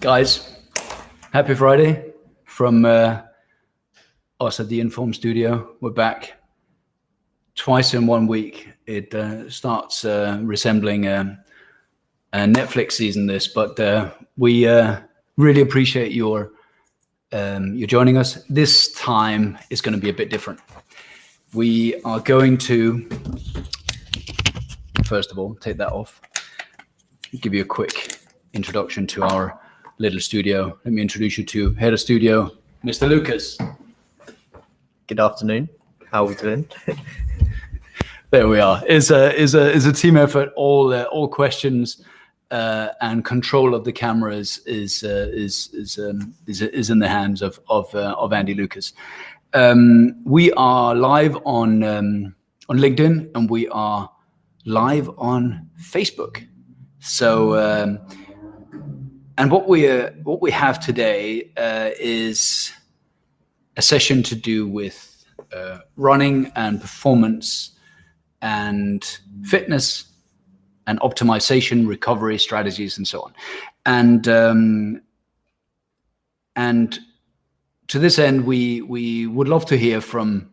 Guys, happy Friday from us at the Inform Studio. We're back twice in 1 week. It starts resembling a Netflix season, this, but we really appreciate your joining us. This time is going to be a bit different. We are going to, first of all, take that off, give you a quick introduction to our little studio. Let me introduce you to head of studio, Mr. Lucas. Good afternoon. How are we doing? There we are. It's a team effort. All questions and control of the cameras is in the hands of Andy Lucas. We are live on LinkedIn and we are live on Facebook. So. And what we have today is a session to do with running and performance and fitness and optimization, recovery strategies, and so on. And to this end, we would love to hear from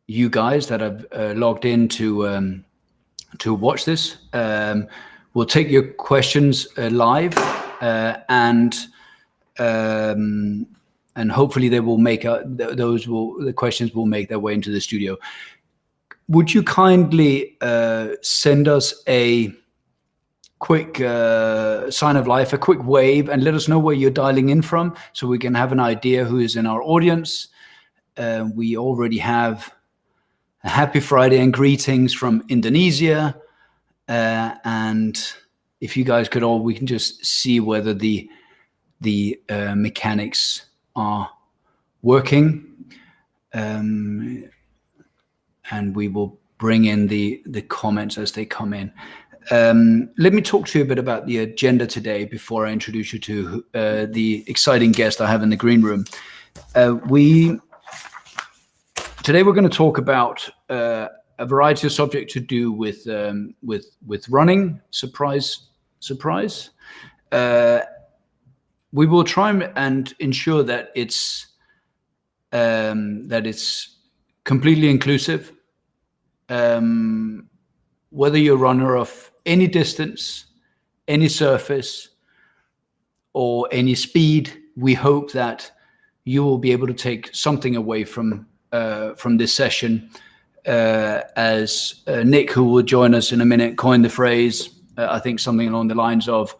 you guys that have logged in to watch this. We'll take your questions live. And hopefully they will make the questions will make their way into the studio. Would you kindly send us a quick sign of life, a quick wave, and let us know where you're dialing in from, so we can have an idea who is in our audience. We already have a happy Friday and greetings from Indonesia, and if you guys could we can just see whether the mechanics are working, and we will bring in the comments as they come in. Let me talk to you a bit about the agenda today before I introduce you to the exciting guest I have in the green room. Today we're going to talk about a variety of subjects to do with running. Surprise. We will try and ensure that it's completely inclusive. Whether you're a runner of any distance, any surface, or any speed, we hope that you will be able to take something away from this session. As Nick, who will join us in a minute, coined the phrase, I think something along the lines of,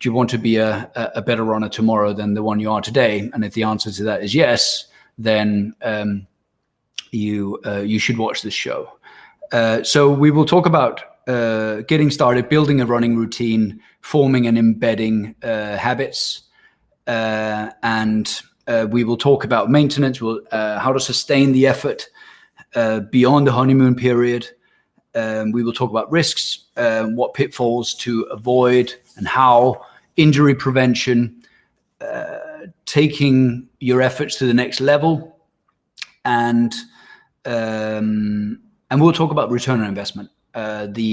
do you want to be a better runner tomorrow than the one you are today? And if the answer to that is yes, then you should watch this show. So we will talk about getting started, building a running routine, forming and embedding habits, and we will talk about maintenance, how to sustain the effort beyond the honeymoon period. We will talk about risks, what pitfalls to avoid, and how injury prevention, taking your efforts to the next level, and we'll talk about return on investment, the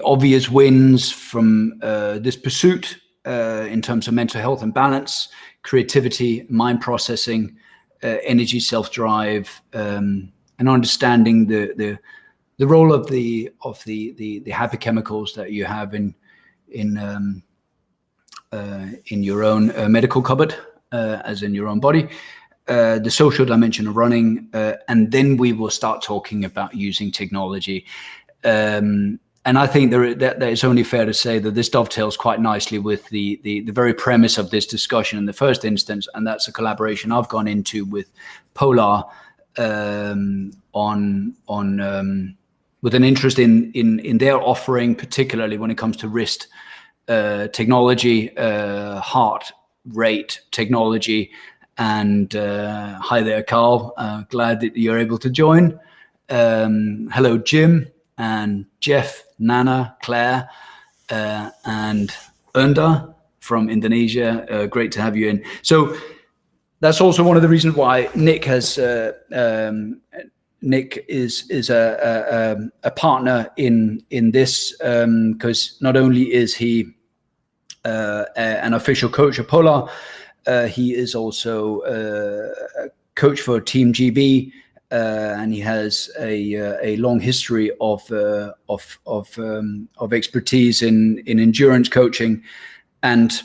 obvious wins from this pursuit in terms of mental health and balance, creativity, mind processing, energy, self-drive, and understanding the role of the happy chemicals that you have in your own medical cupboard, as in your own body, the social dimension of running, and then we will start talking about using technology. And I think that it's only fair to say that this dovetails quite nicely with the very premise of this discussion in the first instance, and that's a collaboration I've gone into with Polar with an interest in their offering, particularly when it comes to wrist technology, heart rate technology. And hi there, Carl. Glad that you're able to join. Hello, Jim and Jeff, Nana, Claire, and Unda from Indonesia. Great to have you in. So that's also one of the reasons why Nick has Nick is a partner in this, because not only is he an official coach of Polar, he is also a coach for Team GB, and he has a long history of expertise in endurance coaching, and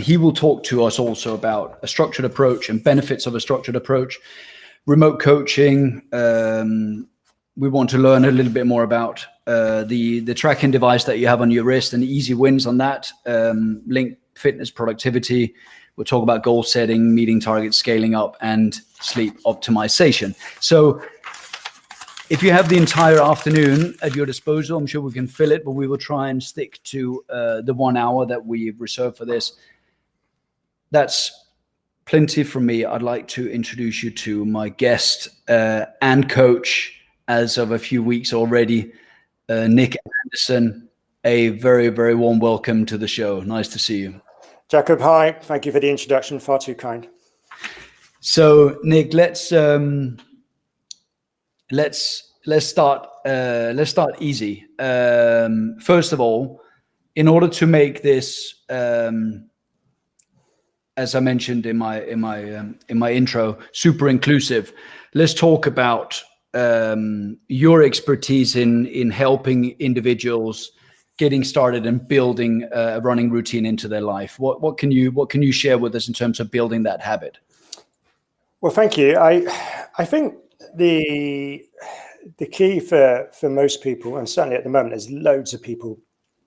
he will talk to us also about a structured approach and benefits of a structured approach. Remote coaching. We want to learn a little bit more about the tracking device that you have on your wrist and easy wins on that. Link fitness, productivity. We'll talk about goal setting, meeting targets, scaling up, and sleep optimization. So if you have the entire afternoon at your disposal, I'm sure we can fill it, but we will try and stick to the 1 hour that we reserved for this. That's plenty from me. I'd like to introduce you to my guest and coach as of a few weeks already, Nick Anderson. A very, very warm welcome to the show. Nice to see you. Jacob, hi. Thank you for the introduction. Far too kind. So, Nick, let's start easy. First of all, in order to make this, as I mentioned in my intro, super inclusive, let's talk about your expertise in helping individuals getting started and building a running routine into their life. What can you share with us in terms of building that habit? Well, thank you. I think the key for most people, and certainly at the moment, there's loads of people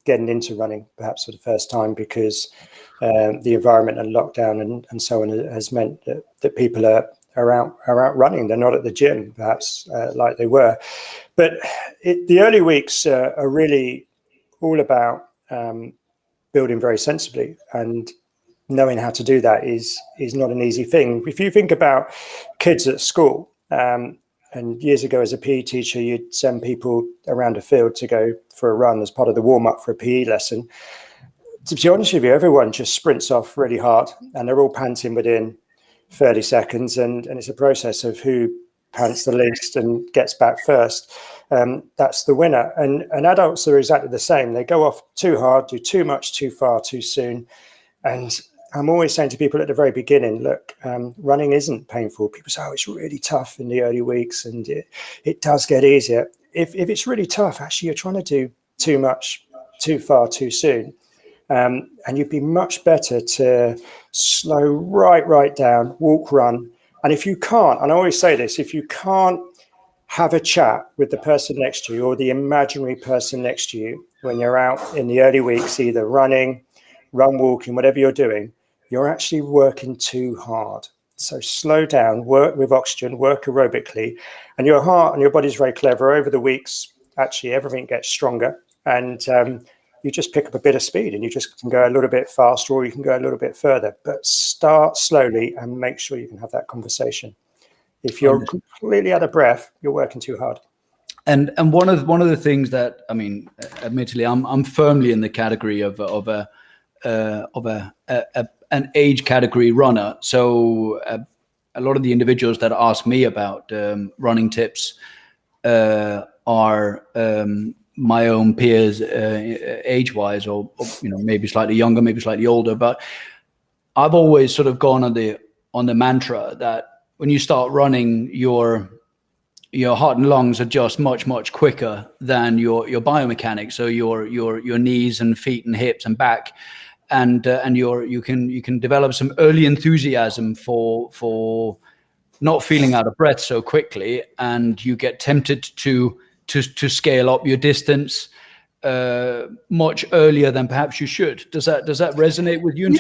getting into running, perhaps for the first time, because the environment and lockdown and so on has meant that people are out running. They're not at the gym, perhaps, like they were. But the early weeks are really all about building very sensibly, and knowing how to do that is not an easy thing. If you think about kids at school, and years ago as a PE teacher, you'd send people around a field to go for a run as part of the warm-up for a PE lesson. To be honest with you, everyone just sprints off really hard, and they're all panting within 30 seconds, and it's a process of who pants the least and gets back first. That's the winner. And adults are exactly the same. They go off too hard, do too much, too far, too soon. And I'm always saying to people at the very beginning, look, running isn't painful. People say, oh, it's really tough in the early weeks, and it does get easier. If it's really tough, actually, you're trying to do too much, too far, too soon. And you'd be much better to slow right down, walk, run. And if you can't, and I always say this, if you can't have a chat with the person next to you or the imaginary person next to you when you're out in the early weeks, either running, walking, whatever you're doing, you're actually working too hard. So slow down, work with oxygen, work aerobically, and your heart and your body's very clever. Over the weeks, actually everything gets stronger, and you just pick up a bit of speed, and you just can go a little bit faster, or you can go a little bit further. But start slowly and make sure you can have that conversation. If you're completely out of breath, you're working too hard. And one of the things that, I mean, admittedly, I'm firmly in the category of an age category runner. So a lot of the individuals that ask me about running tips are my own peers, age-wise, or maybe slightly younger, maybe slightly older. But I've always sort of gone on the mantra that when you start running, your heart and lungs adjust much quicker than your biomechanics. So your knees and feet and hips and back, and you can develop some early enthusiasm for not feeling out of breath so quickly, and you get tempted to scale up your distance much earlier than perhaps you should. Does that resonate with you?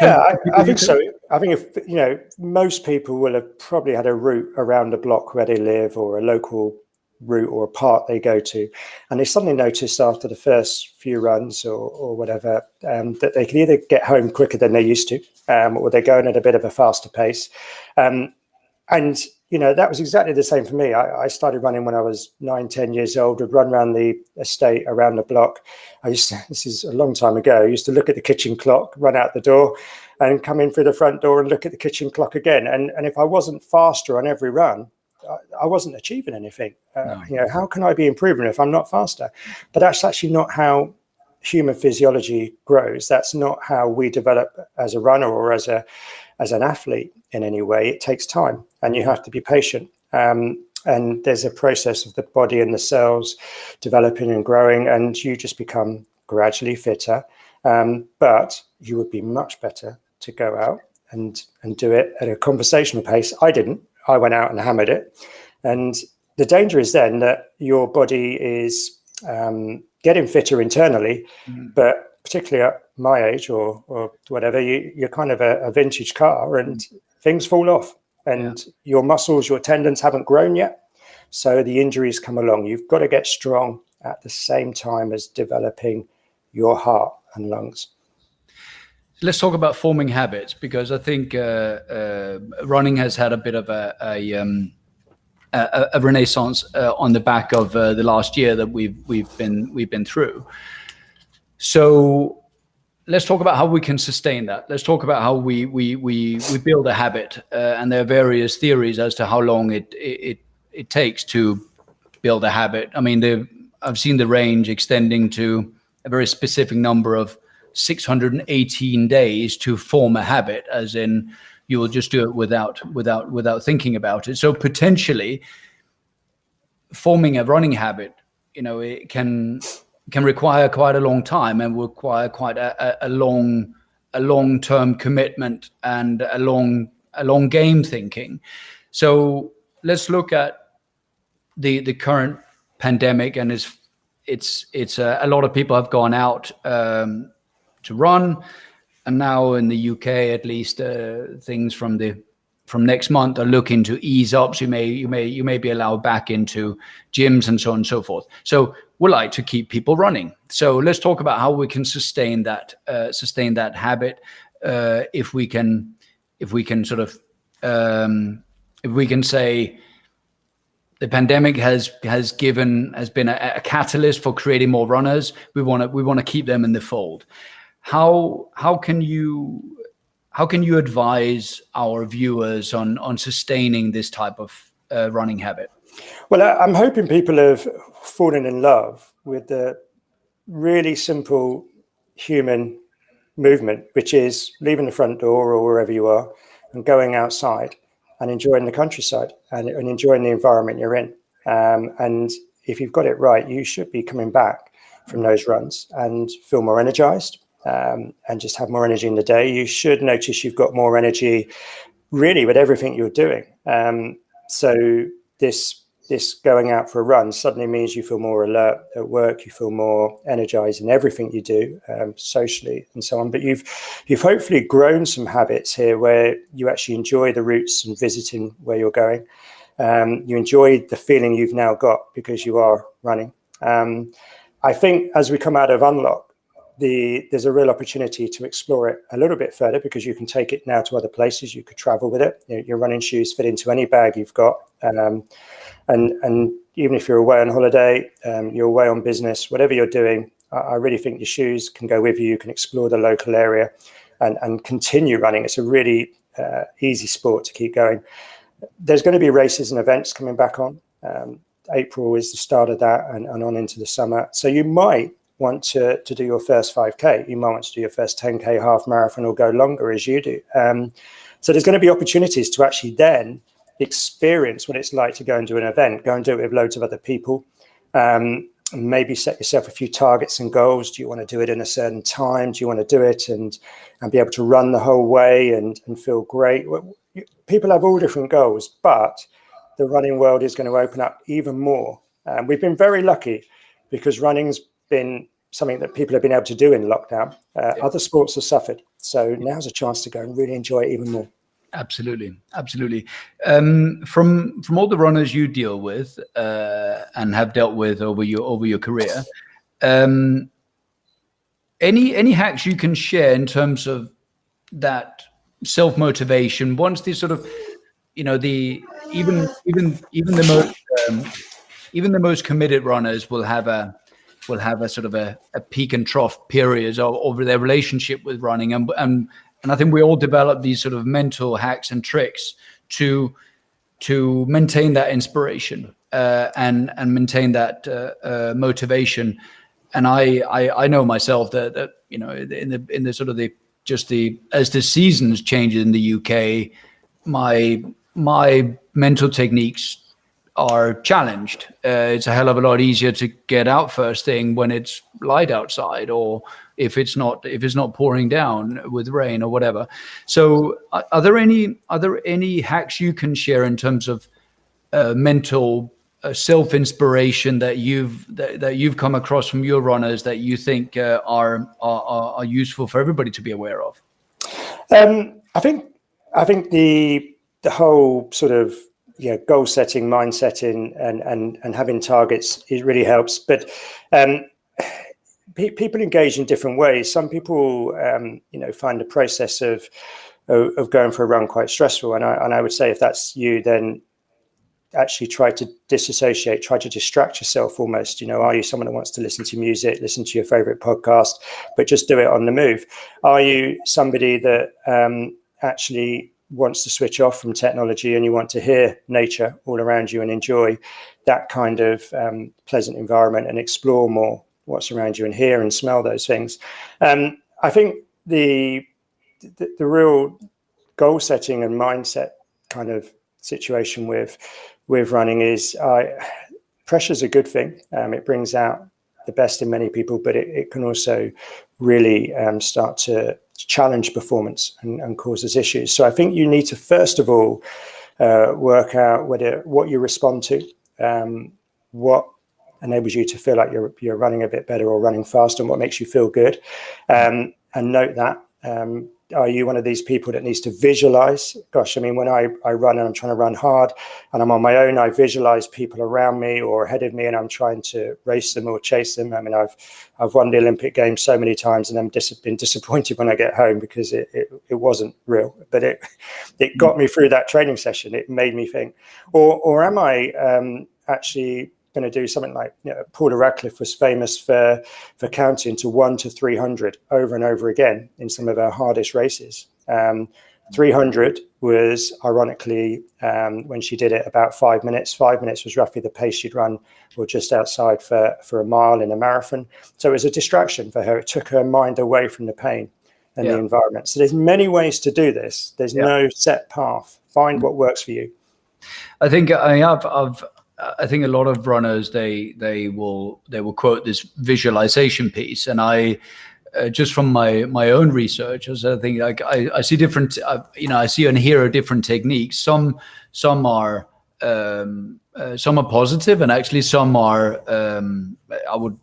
I think so. I think if most people will have probably had a route around the block where they live, or a local route or a park they go to, and they suddenly notice after the first few runs or whatever that they can either get home quicker than they used to, or they're going at a bit of a faster pace. And that was exactly the same for me. I started running when I was 9-10 years old. I'd run around the estate, around the block. This is a long time ago. I used to look at the kitchen clock, run out the door, and come in through the front door and look at the kitchen clock again. And if I wasn't faster on every run, I wasn't achieving anything. How can I be improving if I'm not faster? But that's actually not how human physiology grows. That's not how we develop as a runner or as an athlete in any way. It takes time, and you have to be patient. And there's a process of the body and the cells developing and growing, and you just become gradually fitter. But you would be much better to go out and do it at a conversational pace. I didn't. I went out and hammered it. And the danger is then that your body is getting fitter internally, but particularly at my age or whatever, you're kind of a vintage car, and things fall off, and your muscles, your tendons haven't grown yet. So the injuries come along. You've got to get strong at the same time as developing your heart and lungs. Let's talk about forming habits, because I think running has had a bit of a renaissance on the back of the last year that we've been through. So let's talk about how we can sustain that. Let's talk about how we build a habit, and there are various theories as to how long it takes to build a habit. I mean, I've seen the range extending to a very specific number of 618 days to form a habit, as in you will just do it without thinking about it. So potentially forming a running habit, it can require quite a long time, and require quite a long-term commitment and a long game thinking. So let's look at the current pandemic, and it's a lot of people have gone out to run, and now in the UK at least, things from next month are looking to ease up. So you may be allowed back into gyms and so on and so forth. So we like to keep people running. So let's talk about how we can sustain that habit. If we can say the pandemic has been a catalyst for creating more runners. We want to keep them in the fold. How can you advise our viewers on sustaining this type of running habit? Well, I'm hoping people have fallen in love with the really simple human movement, which is leaving the front door or wherever you are and going outside and enjoying the countryside and enjoying the environment you're in. And if you've got it right, you should be coming back from those runs and feel more energized, and just have more energy in the day. You should notice you've got more energy really with everything you're doing. So this going out for a run suddenly means you feel more alert at work, you feel more energized in everything you do, socially and so on. But you've hopefully grown some habits here where you actually enjoy the routes and visiting where you're going. You enjoy the feeling you've now got because you are running. I think as we come out of Unlock, there's a real opportunity to explore it a little bit further, because you can take it now to other places. You could travel with it. Your running shoes fit into any bag you've got. And even if you're away on holiday, you're away on business, whatever you're doing, I really think your shoes can go with you. You can explore the local area and continue running. It's a really easy sport to keep going. There's going to be races and events coming back on. April is the start of that, and on into the summer. So you might want to do your first 5K. You might want to do your first 10K half marathon or go longer as you do. So there's going to be opportunities to actually then experience what it's like to go and do an event, go and do it with loads of other people. Maybe set yourself a few targets and goals. Do you want to do it in a certain time? Do you want to do it and be able to run the whole way and feel great? People have all different goals, but the running world is going to open up even more. We've been very lucky because running's been something that people have been able to do in lockdown. Other sports have suffered. So now's a chance to go and really enjoy it even more. Absolutely. From all the runners you deal with and have dealt with over your career, any hacks you can share in terms of that self-motivation once these sort of, even the most committed runners will have a sort of a peak and trough periods over their relationship with running, and I think we all develop these sort of mental hacks and tricks to to maintain that inspiration and maintain that motivation. And I know myself that in the sort of as the seasons change in the UK, my mental techniques are challenged. It's a hell of a lot easier to get out first thing when it's light outside, or if it's not pouring down with rain or whatever. So are there any hacks you can share in terms of mental self-inspiration that you've come across from your runners that you think are useful for everybody to be aware of? I think the whole sort of goal setting, mind setting, and having targets, it really helps. But people engage in different ways. Some people find the process of going for a run quite stressful, and I would say if that's you, then actually try to disassociate, try to distract yourself almost. Are you someone that wants to listen to music, listen to your favorite podcast, but just do it on the move? Are you somebody that actually wants to switch off from technology and you want to hear nature all around you and enjoy that kind of pleasant environment and explore more what's around you and hear and smell those things? I think the real goal setting and mindset kind of situation with running is pressure's a good thing. It brings out the best in many people, but it can also really start to challenge performance and causes issues. So I think you need to first of all work out what you respond to, what enables you to feel like you're running a bit better or running faster, and what makes you feel good, and note that. Are you one of these people that needs to visualize? Gosh, I mean, when I run and I'm trying to run hard and I'm on my own, I visualize people around me or ahead of me and I'm trying to race them or chase them. I mean, I've won the Olympic Games so many times and I'm been disappointed when I get home because it wasn't real, but it got me through that training session. It made me think, or am I actually going to do something like Paula Radcliffe was famous for counting to 1 to 300 over and over again in some of her hardest races. 300 was ironically when she did it about 5 minutes. 5 minutes was roughly the pace she'd run or just outside for a mile in a marathon. So it was a distraction for her. It took her mind away from the pain and the environment. So there's many ways to do this. There's no set path. Find what works for you. I think I think a lot of runners they will quote this visualization piece, and I just from my own research, as I think I see different I see and hear different techniques. Some are positive, and actually some are I would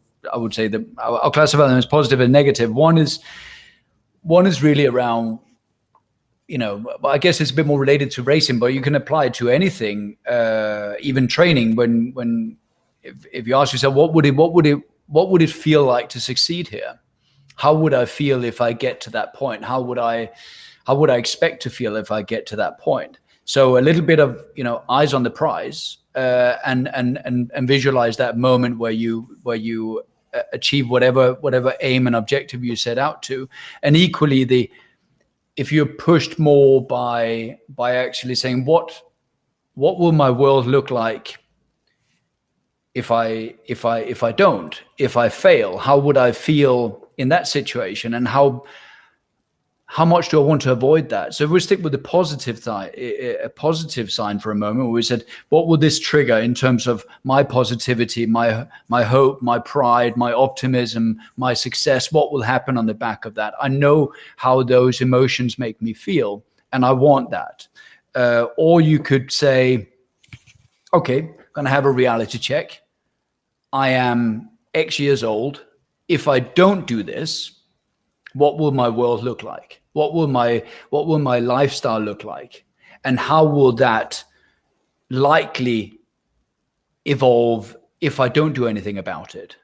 say that I'll classify them as positive and negative. One is really around, I guess it's a bit more related to racing, but you can apply it to anything, even training. When if you ask yourself, what would it feel like to succeed here? How would I feel if I get to that point? How would I expect to feel if I get to that point? So a little bit of eyes on the prize, and visualize that moment where you achieve whatever aim and objective you set out to, and equally if you're pushed more by actually saying what will my world look like if I fail? How would I feel in that situation, and how much do I want to avoid that? So if we stick with the positive side, a positive sign for a moment, where we said, what will this trigger in terms of my positivity, my hope, my pride, my optimism, my success? What will happen on the back of that? I know how those emotions make me feel, and I want that. Or you could say, okay, going to have a reality check. I am X years old. If I don't do this, what will my world look like? What will my lifestyle look like? And how will that likely evolve if I don't do anything about it?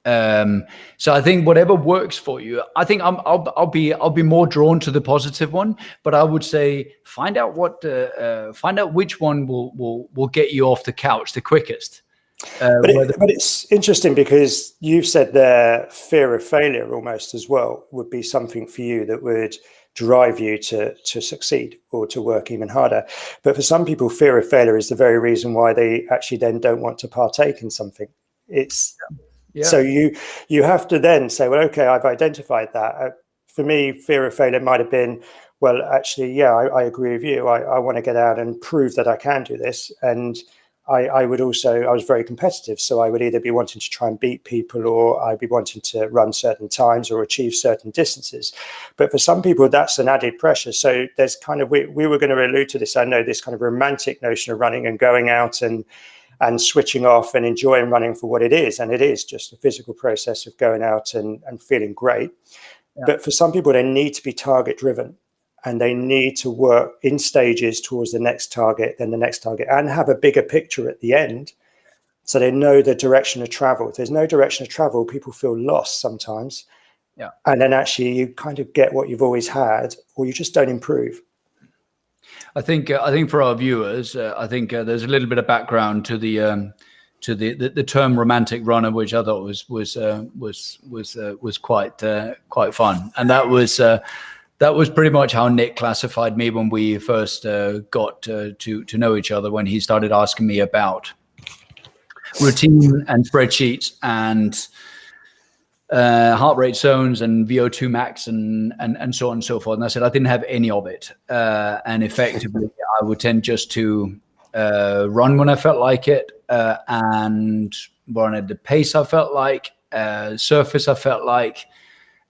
So I think whatever works for you. I think I'll be more drawn to the positive one, but I would say find out which one will get you off the couch the quickest. But it's interesting because you've said there fear of failure almost as well would be something for you that would drive you to succeed or to work even harder. But for some people, fear of failure is the very reason why they actually then don't want to partake in something. It's so you have to then say, well, okay, I've identified that. For me, fear of failure might have been, well, actually, yeah, I agree with you. I want to get out and prove that I can do this. And I was very competitive. So I would either be wanting to try and beat people, or I'd be wanting to run certain times or achieve certain distances. But for some people, that's an added pressure. So there's kind of, we were going to allude to this, I know, this kind of romantic notion of running and going out and switching off and enjoying running for what it is. And it is just a physical process of going out and feeling great. Yeah. But for some people, they need to be target driven. And they need to work in stages towards the next target, then the next target, and have a bigger picture at the end, so they know the direction of travel. If there's no direction of travel, people feel lost sometimes. Yeah. And then actually you kind of get what you've always had, or you just don't improve. I think for our viewers, I think there's a little bit of background to the term romantic runner, which I thought was quite fun, and that was pretty much how Nick classified me when we first got to know each other, when he started asking me about routine and spreadsheets and heart rate zones and VO2 max and so on and so forth. And I said I didn't have any of it. And effectively, I would tend just to run when I felt like it, and run at the pace I felt like, surface I felt like,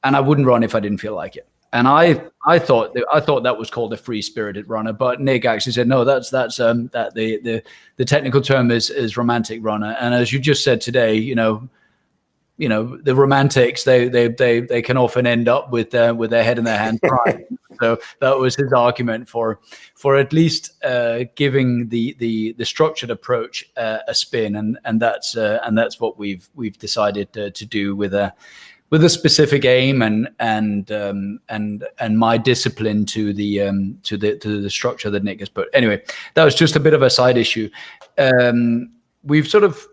and I wouldn't run if I didn't feel like it. And I thought that was called a free-spirited runner, but Nick actually said no. That's the technical term is romantic runner. And as you just said today, you know, the romantics they can often end up with their head in their hands crying. So that was his argument for at least giving the structured approach a spin, and that's what we've decided to do with a specific aim and my discipline to the structure that Nick has put. Anyway, that was just a bit of a side issue. We sort of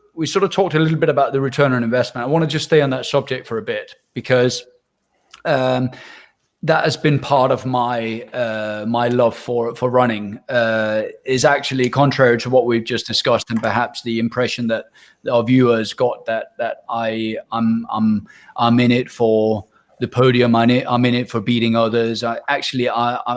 talked a little bit about the return on investment. I want to just stay on that subject for a bit, because that has been part of my my love for running. Is actually contrary to what we've just discussed, and perhaps the impression that our viewers got that I'm in it for the podium. I'm in it for beating others. I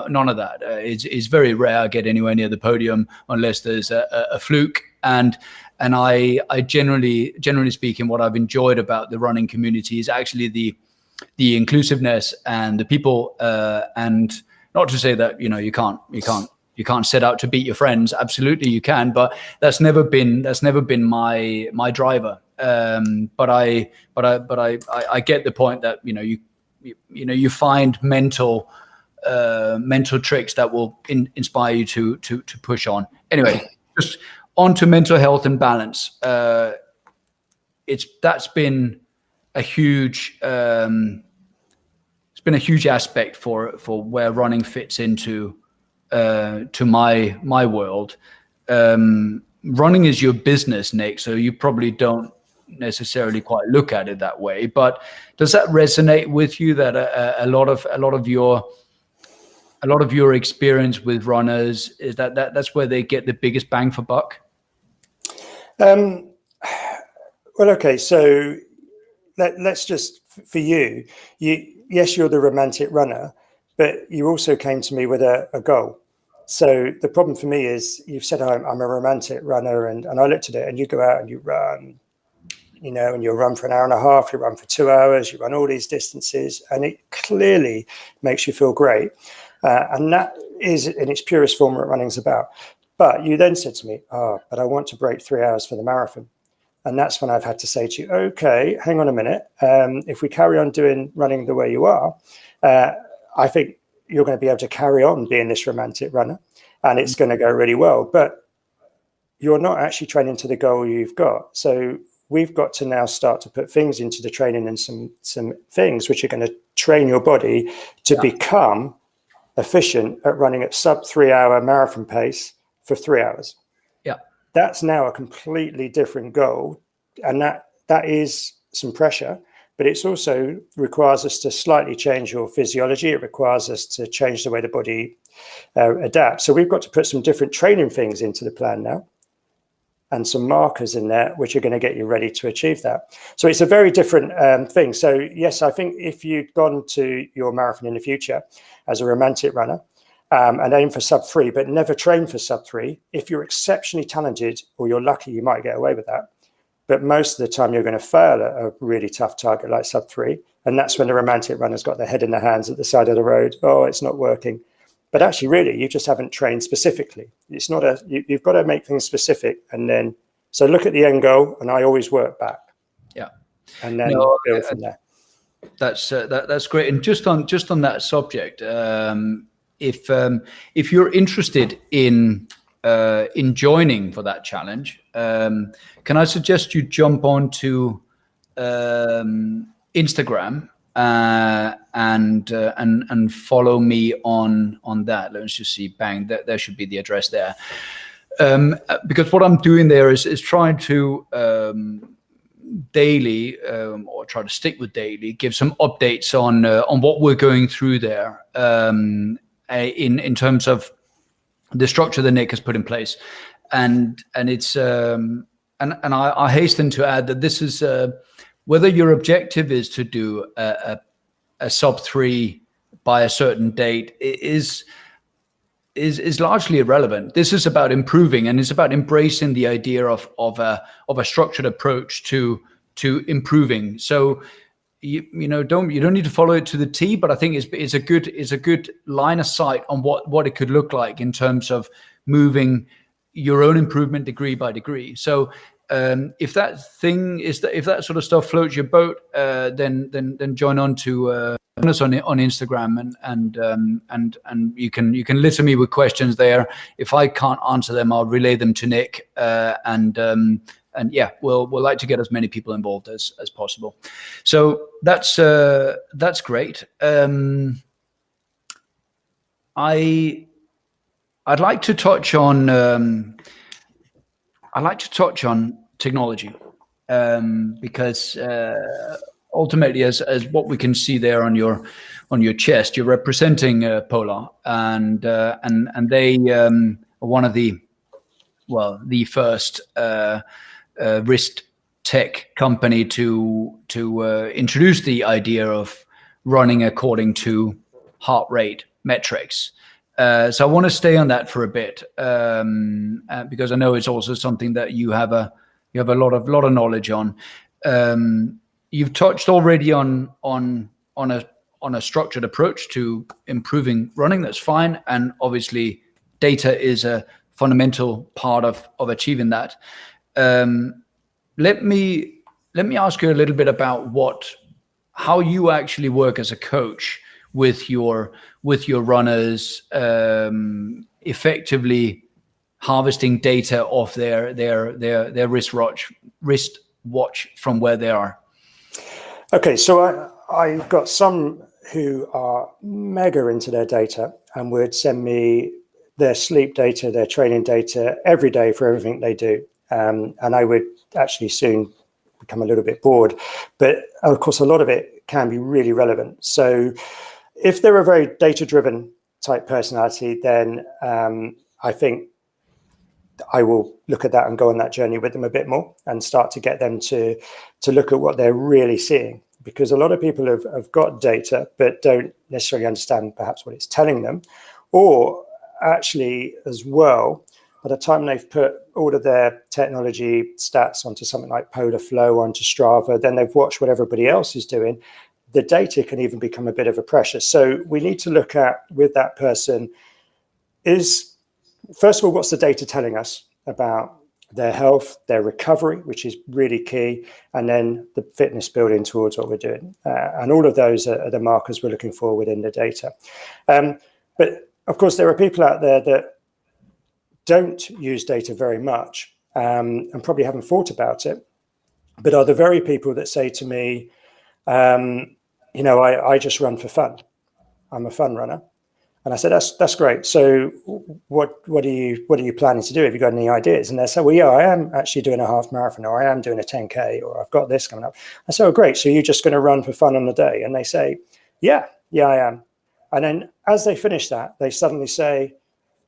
none of that. It's very rare I get anywhere near the podium unless there's a fluke. And I generally speaking, what I've enjoyed about the running community is actually the inclusiveness and the people, and not to say that you can't set out to beat your friends. Absolutely you can, but that's never been my driver. But I get the point that you find mental tricks that will inspire you to push on. Anyway, just on to mental health and balance. That's been a huge it's been a huge aspect for where running fits into to my world. Running is your business, Nick, so you probably don't necessarily quite look at it that way, but does that resonate with you, that a lot of your experience with runners is that's where they get the biggest bang for buck? Well, okay, so let's just, for you, yes, you're the romantic runner, but you also came to me with a goal. So the problem for me is you've said I'm a romantic runner, and I looked at it, and you go out and you run, and you'll run for an hour and a half, you run for 2 hours, you run all these distances, and it clearly makes you feel great. And that is in its purest form what running is about. But you then said to me, but I want to break 3 hours for the marathon. And that's when I've had to say to you, okay, hang on a minute. If we carry on running the way you are, I think you're going to be able to carry on being this romantic runner, and it's going to go really well. But you're not actually training to the goal you've got. So we've got to now start to put things into the training, and some things which are going to train your body to become efficient at running at sub 3 hour marathon pace for 3 hours. Yeah. That's now a completely different goal. And that is some pressure, but it's also requires us to slightly change your physiology. It requires us to change the way the body adapts. So we've got to put some different training things into the plan now, and some markers in there which are going to get you ready to achieve that. So it's a very different thing. So yes, I think if you'd gone to your marathon in the future as a romantic runner and aim for sub-3, but never train for sub-3, if you're exceptionally talented or you're lucky, you might get away with that. But most of the time you're going to fail at a really tough target like sub-3. And that's when the romantic runner's got their head in their hands at the side of the road. Oh, it's not working. But actually, really, you just haven't trained specifically. It's not you've got to make things specific. And then, so look at the end goal, and I always work back. Yeah. And then build from there. That's great. And just on that subject, if you're interested in joining for that challenge, can I suggest you jump onto Instagram and follow me on that. Let's just see. Bang! There should be the address there. Because what I'm doing there is trying to daily, or try to stick with daily, give some updates on what we're going through there in terms of the structure that Nick has put in place, and it's and I hasten to add that this is whether your objective is to do a sub-3 by a certain date is largely irrelevant. This is about improving, and it's about embracing the idea of a structured approach to improving. So you don't need to follow it to the T, but I think it's a good line of sight on what it could look like in terms of moving your own improvement degree by degree. So if that sort of stuff floats your boat, then join on to us on Instagram, and you can litter me with questions there. If I can't answer them, I'll relay them to Nick, and yeah, we'll like to get as many people involved as possible. So that's great. I'd like to touch on technology, because ultimately, as what we can see there on your chest, you're representing Polar, and they are one of the first wrist tech company to introduce the idea of running according to heart rate metrics. So I want to stay on that for a bit, because I know it's also something that you have a lot of knowledge on. You've touched already on a structured approach to improving running. That's fine, and obviously data is a fundamental part of achieving that. Let me ask you a little bit about how you actually work as a coach with your runners, effectively harvesting data off their wrist watch from where they are. Okay, so I've got some who are mega into their data and would send me their sleep data, their training data every day for everything they do. And I would actually soon become a little bit bored. But of course, a lot of it can be really relevant. So if they're a very data-driven type personality, then I think I will look at that and go on that journey with them a bit more and start to get them to look at what they're really seeing. Because a lot of people have got data, but don't necessarily understand perhaps what it's telling them. Or actually, as well, by the time they've put all of their technology stats onto something like Polar Flow, onto Strava, then they've watched what everybody else is doing, the data can even become a bit of a pressure. So we need to look at, with that person, is, first of all, what's the data telling us about their health, their recovery, which is really key, and then the fitness building towards what we're doing. And all of those are the markers we're looking for within the data. But of course, there are people out there that don't use data very much, and probably haven't thought about it, but are the very people that say to me, I just run for fun. I'm a fun runner. And I said, that's great. So what are you planning to do? Have you got any ideas? And they said, well, yeah, I am actually doing a half marathon, or I am doing a 10K, or I've got this coming up. I said, oh, great. So you're just going to run for fun on the day? And they say, yeah, I am. And then as they finish that, they suddenly say,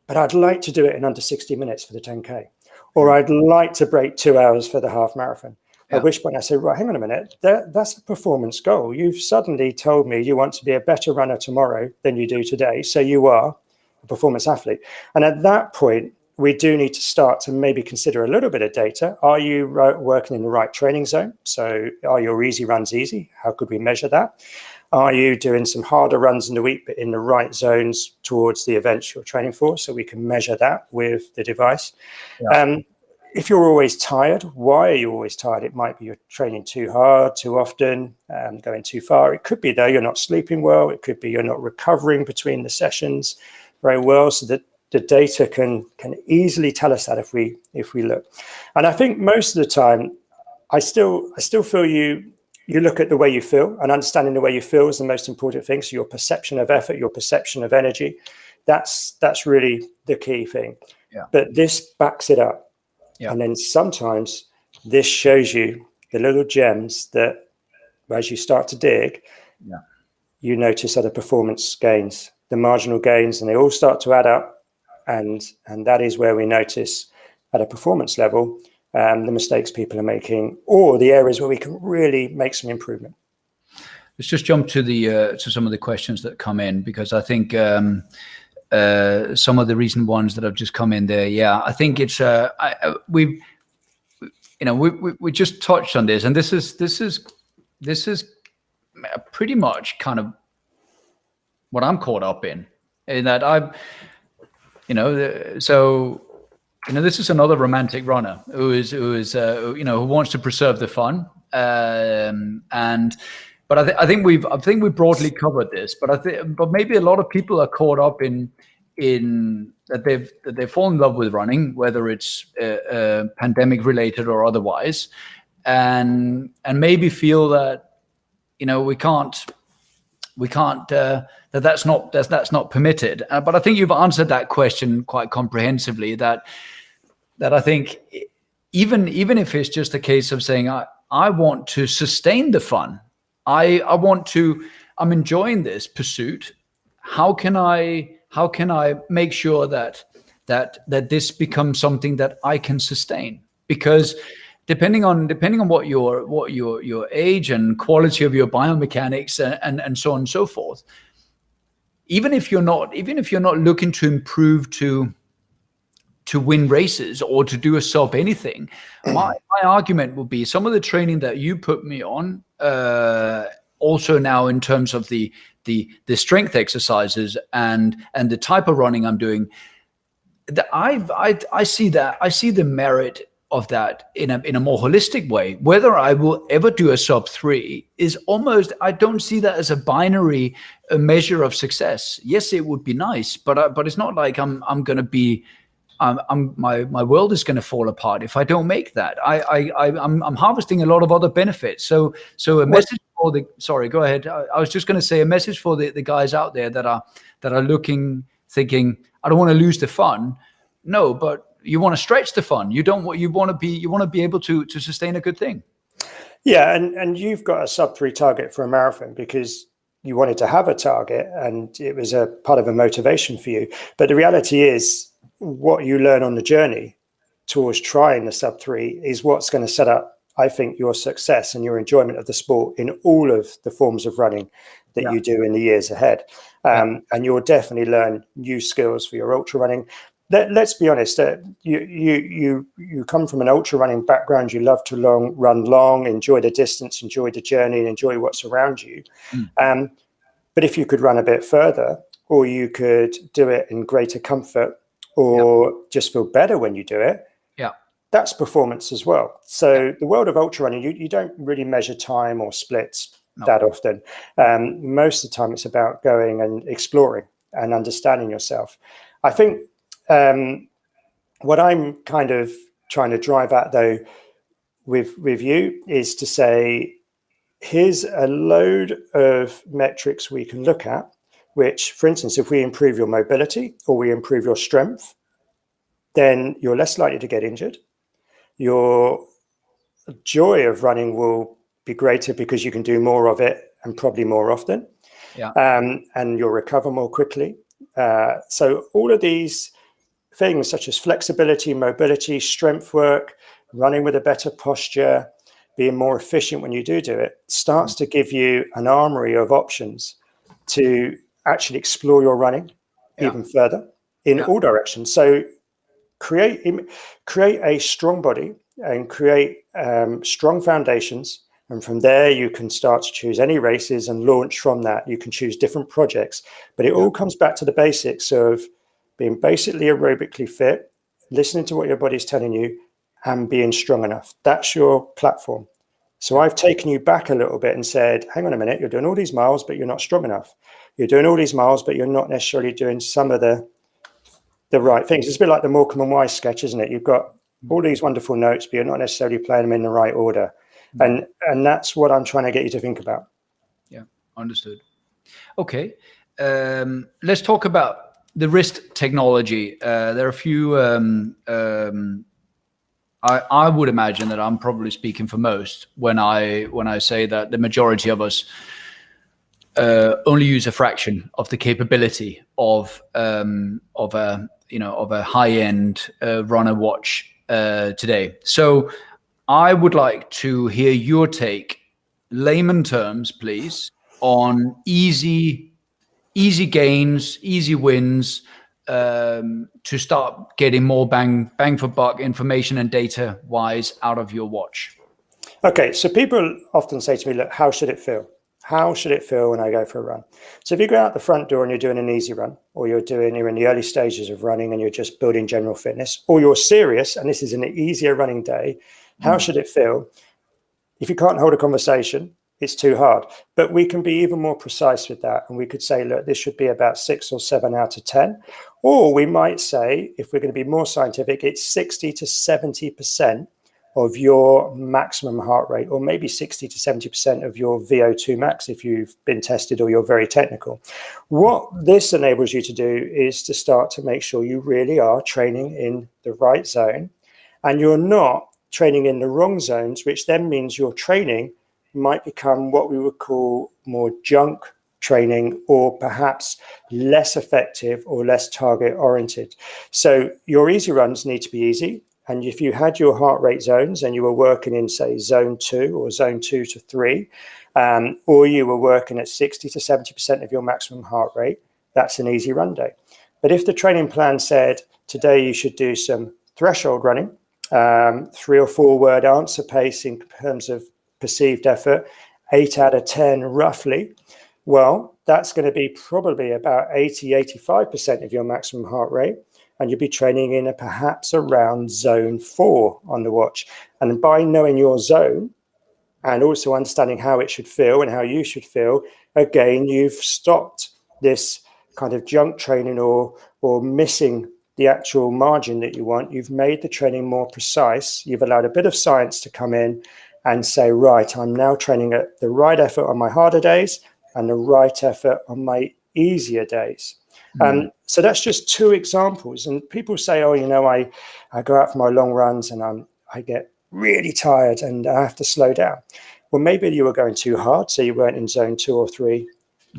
but I'd like to do it in under 60 minutes for the 10K, or I'd like to break 2 hours for the half marathon. At which point I say, right, hang on a minute, that's a performance goal. You've suddenly told me you want to be a better runner tomorrow than you do today. So you are a performance athlete. And at that point, we do need to start to maybe consider a little bit of data. Are you working in the right training zone? So are your easy runs easy? How could we measure that? Are you doing some harder runs in the week, but in the right zones towards the events you're training for? So we can measure that with the device. Yeah. If you're always tired, why are you always tired? It might be you're training too hard, too often, going too far. It could be, though, you're not sleeping well. It could be you're not recovering between the sessions very well. So that the data can easily tell us that if we look. And I think most of the time, I still feel you look at the way you feel, and understanding the way you feel is the most important thing. So your perception of effort, your perception of energy, that's really the key thing. Yeah. But this backs it up. Yeah. And then sometimes this shows you the little gems that as you start to dig, you notice other performance gains, the marginal gains, and they all start to add up. And that is where we notice at a performance level the mistakes people are making, or the areas where we can really make some improvement. Let's just jump to to some of the questions that come in, because I think some of the recent ones that have just come in there. Yeah, I think it's we just touched on this, and this is pretty much kind of what I'm caught up in that this is another romantic runner who wants to preserve the fun, but I think we broadly covered this. But maybe a lot of people are caught up in that they've fallen in love with running, whether it's pandemic related or otherwise, and maybe feel that that's not permitted. But I think you've answered that question quite comprehensively. That I think even if it's just a case of saying I want to sustain the fun, I'm enjoying this pursuit. How can I make sure that this becomes something that I can sustain? Because depending on what your age and quality of your biomechanics and so on and so forth, even if you're not looking to improve to win races or to do a sub anything, my argument would be some of the training that you put me on, also now in terms of the strength exercises and the type of running I'm doing, I see the merit of that in a more holistic way. Whether I will ever do a sub 3 is almost, I don't see that as a binary measure of success. Yes, it would be nice, but it's not like I'm going to be. My world is going to fall apart if I don't make that. I'm harvesting a lot of other benefits. So a message for the. Sorry, go ahead. I was just going to say a message for the guys out there that are looking, thinking, I don't want to lose the fun. No, but you want to stretch the fun. You want to be able to sustain a good thing. Yeah, and you've got a sub 3 target for a marathon because you wanted to have a target, and it was a part of a motivation for you. But the reality is, what you learn on the journey towards trying the sub 3 is what's going to set up, I think, your success and your enjoyment of the sport in all of the forms of running that you do in the years ahead. And you'll definitely learn new skills for your ultra running. Let's be honest, you come from an ultra running background. You love to run long, enjoy the distance, enjoy the journey, and enjoy what's around you. But if you could run a bit further, or you could do it in greater comfort, or just feel better when you do it, that's performance as well. So the world of ultra running, you don't really measure time or splits that often. Most of the time it's about going and exploring and understanding yourself. I think what I'm kind of trying to drive at, though, with you is to say, here's a load of metrics we can look at which, for instance, if we improve your mobility or we improve your strength, then you're less likely to get injured. Your joy of running will be greater because you can do more of it and probably more often. Yeah. And you'll recover more quickly. So all of these things such as flexibility, mobility, strength work, running with a better posture, being more efficient when you do it, starts to give you an armory of options to actually explore your running even further in all directions. So create a strong body and create strong foundations. And from there, you can start to choose any races and launch from that. You can choose different projects, but it all comes back to the basics of being basically aerobically fit, listening to what your body's telling you, and being strong enough. That's your platform. So I've taken you back a little bit and said, hang on a minute, you're doing all these miles, but you're not strong enough. You're doing all these miles, but you're not necessarily doing some of the right things. It's a bit like the Morecambe and Wise sketch, isn't it? You've got all these wonderful notes, but you're not necessarily playing them in the right order. And that's what I'm trying to get you to think about. Yeah, understood. Okay, let's talk about the wrist technology. There are a few. I would imagine that I'm probably speaking for most when I say that the majority of us only use a fraction of the capability of a high-end runner watch today. So I would like to hear your take, layman terms, please, on easy gains, easy wins, to start getting more bang for buck information and data wise out of your watch. Okay, so people often say to me, look, how should it feel? How should it feel when I go for a run? So if you go out the front door and you're doing an easy run, or you're in the early stages of running and you're just building general fitness, or you're serious and this is an easier running day, how should it feel? If you can't hold a conversation, it's too hard. But we can be even more precise with that. And we could say, look, this should be about 6 or 7 out of 10. Or we might say, if we're going to be more scientific, it's 60 to 70% of your maximum heart rate, or maybe 60 to 70% of your VO2 max if you've been tested or you're very technical. What this enables you to do is to start to make sure you really are training in the right zone and you're not training in the wrong zones, which then means your training might become what we would call more junk training, or perhaps less effective or less target oriented. So your easy runs need to be easy. And if you had your heart rate zones and you were working in, say, zone 2 or zone 2 to 3, or you were working at 60 to 70% of your maximum heart rate, that's an easy run day. But if the training plan said today you should do some threshold running, 3 or 4 word answer pace in terms of perceived effort, 8 out of 10 roughly, well, that's going to be probably about 80-85% of your maximum heart rate, and you'll be training in perhaps around zone 4 on the watch. And by knowing your zone and also understanding how it should feel and how you should feel, again, you've stopped this kind of junk training or missing the actual margin that you want. You've made the training more precise. You've allowed a bit of science to come in and say, right, I'm now training at the right effort on my harder days and the right effort on my easier days. So that's just 2 examples. And people say, oh, I go out for my long runs and I get really tired and I have to slow down. Well, maybe you were going too hard, so you weren't in zone 2 or 3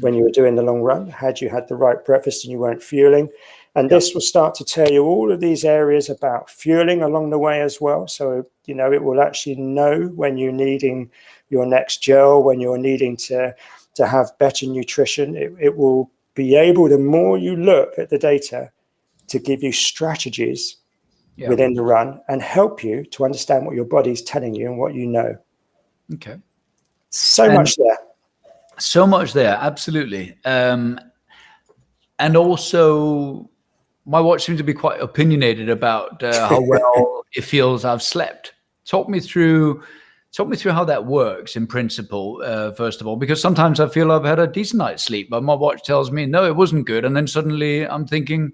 when you were doing the long run. Had you had the right breakfast and you weren't fueling? And this will start to tell you all of these areas about fueling along the way as well. So, it will actually know when you're needing your next gel, when you're needing to have better nutrition. It will be able, the more you look at the data, to give you strategies within the run and help you to understand what your body's telling you and what you know. Okay. So much there. So much there, absolutely. And also, my watch seems to be quite opinionated about how well it feels I've slept. Talk me through how that works in principle, first of all, because sometimes I feel I've had a decent night's sleep, but my watch tells me, no, it wasn't good. And then suddenly I'm thinking,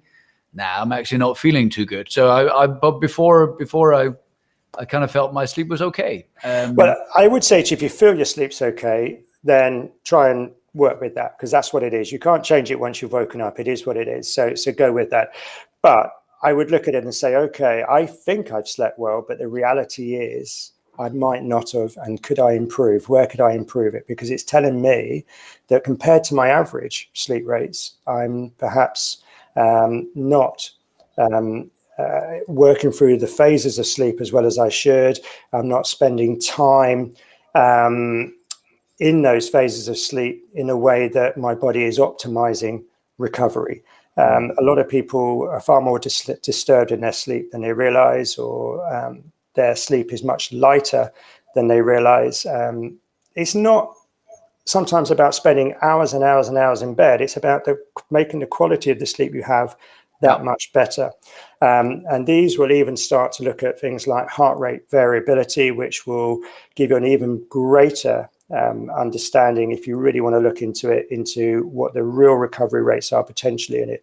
nah, I'm actually not feeling too good. So but before I kind of felt my sleep was okay. Well, I would say to you, if you feel your sleep's okay, then try and work with that, because that's what it is. You can't change it once you've woken up. It is what it is. So go with that. But I would look at it and say, okay, I think I've slept well, but the reality is I might not have. And could I improve? Where could I improve it? Because it's telling me that compared to my average sleep rates, I'm perhaps not working through the phases of sleep as well as I should. I'm not spending time in those phases of sleep in a way that my body is optimizing recovery. A lot of people are far more disturbed in their sleep than they realize, or their sleep is much lighter than they realize. It's not sometimes about spending hours and hours and hours in bed. It's about making the quality of the sleep you have that much better. And these will even start to look at things like heart rate variability, which will give you an even greater understanding, if you really want to look into it, into what the real recovery rates are potentially. And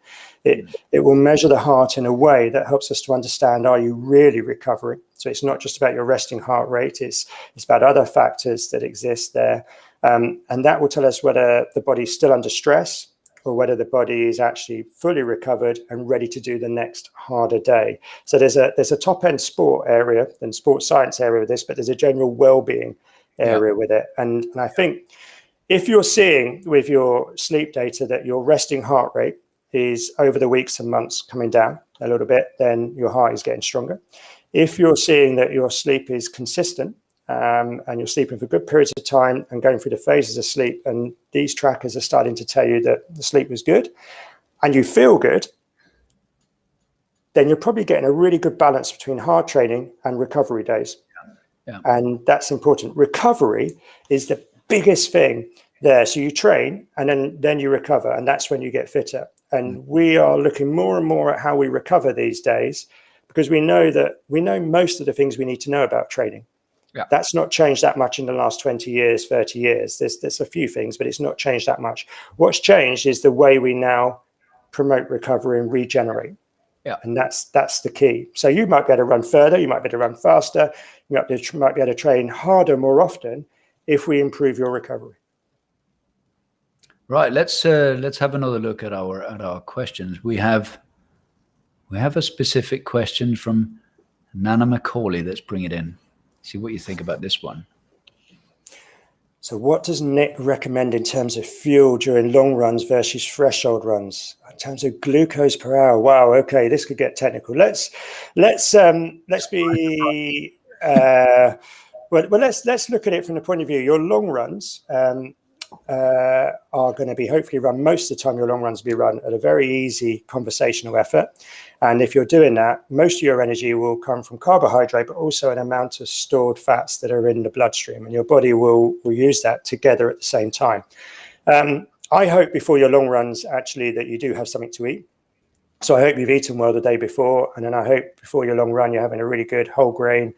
it will measure the heart in a way that helps us to understand, are you really recovering? So it's not just about your resting heart rate, it's about other factors that exist there. And that will tell us whether the body's still under stress, or whether the body is actually fully recovered and ready to do the next harder day. So there's a top end sport area and sports science area with this, but there's a general well-being area with it. And I think if you're seeing with your sleep data that your resting heart rate is over the weeks and months coming down a little bit, then your heart is getting stronger. If you're seeing that your sleep is consistent, and you're sleeping for good periods of time and going through the phases of sleep, and these trackers are starting to tell you that the sleep was good and you feel good, then you're probably getting a really good balance between hard training and recovery days. And that's important. Recovery is the biggest thing there. So you train and then you recover, and that's when you get fitter. And we are looking more and more at how we recover these days, because we know most of the things we need to know about training. That's not changed that much in the last 20 years, 30 years. There's a few things, but it's not changed that much. What's changed is the way we now promote recovery and regenerate. And that's the key. So you might be able to run further, you might be able to run faster, you might be able to train harder more often if we improve your recovery. Right. Let's have another look at our questions. We have a specific question from Nana Macaulay. Let's bring it in. See what you think about this one. So what does Nick recommend in terms of fuel during long runs versus threshold runs? In terms of glucose per hour? Wow, okay, this could get technical. Let's let's look at it from the point of view. Your long runs are going to be hopefully run, most of the time your long runs will be run at a very easy conversational effort. And if you're doing that, most of your energy will come from carbohydrate, but also an amount of stored fats that are in the bloodstream, and your body will use that together at the same time. I hope before your long runs, actually, that you do have something to eat. So I hope you've eaten well the day before, and then I hope before your long run, you're having a really good whole grain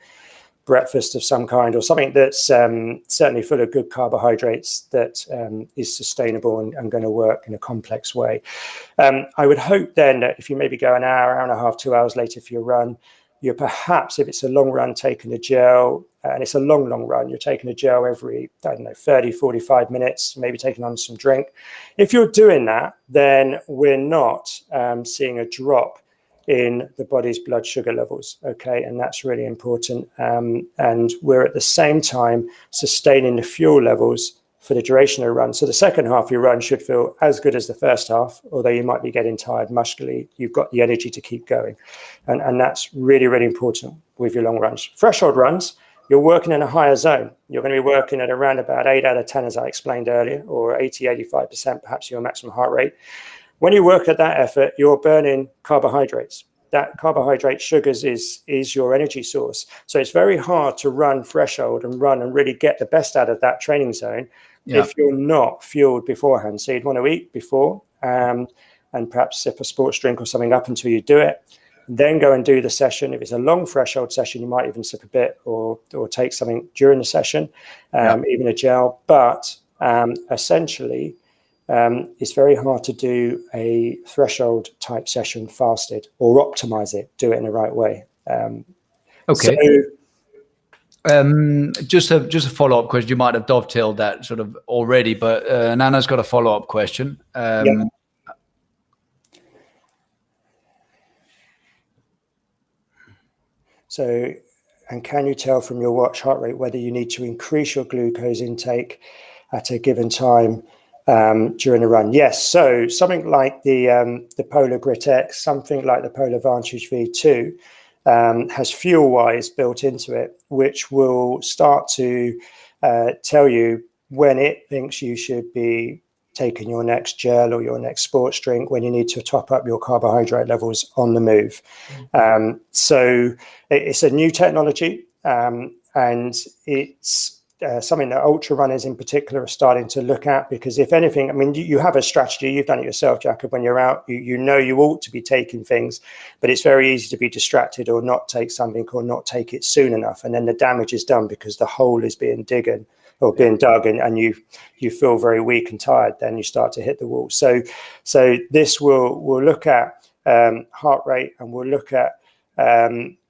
breakfast of some kind, or something that's certainly full of good carbohydrates that is sustainable and going to work in a complex way. I would hope then that if you maybe go an hour and a half, 2 hours later for your run, you're perhaps, if it's a long run, taking a gel, and it's a long run, you're taking a gel every, 30, 45 minutes, maybe taking on some drink. If you're doing that, then we're not seeing a drop in the body's blood sugar levels, okay, and that's really important. And we're at the same time sustaining the fuel levels for the duration of the run. So the second half of your run should feel as good as the first half, although you might be getting tired muscularly. You've got the energy to keep going, and that's really, really important with your long runs. Threshold runs, you're working in a higher zone. You're going to be working at around about 8 out of 10, as I explained earlier, or 80, 85%, perhaps your maximum heart rate. When you work at that effort, you're burning carbohydrates. That carbohydrate sugars is your energy source. So it's very hard to run threshold and really get the best out of that training zone if you're not fueled beforehand. So you'd want to eat before and perhaps sip a sports drink or something up until you do it. Then go and do the session. If it's a long threshold session, you might even sip a bit or take something during the session, even a gel. But essentially, it's very hard to do a threshold type session fasted or optimize it, do it in the right way. Okay. So Just a follow-up question. You might have dovetailed that sort of already, but Nana's got a follow-up question. Yeah. So, and can you tell from your watch heart rate whether you need to increase your glucose intake at a given time during a run? Yes. So something like the Polar Grit X, something like the Polar Vantage V2 has fuel-wise built into it, which will start to tell you when it thinks you should be taking your next gel or your next sports drink, when you need to top up your carbohydrate levels on the move. So it's a new technology, and it's something that ultra runners in particular are starting to look at, because if anything, I mean, you have a strategy, you've done it yourself, Jakob, when you're out, you know you ought to be taking things, but it's very easy to be distracted or not take something or not take it soon enough. And then the damage is done because the hole is being dug and you feel very weak and tired, then you start to hit the wall. So this will look at heart rate, and we'll look at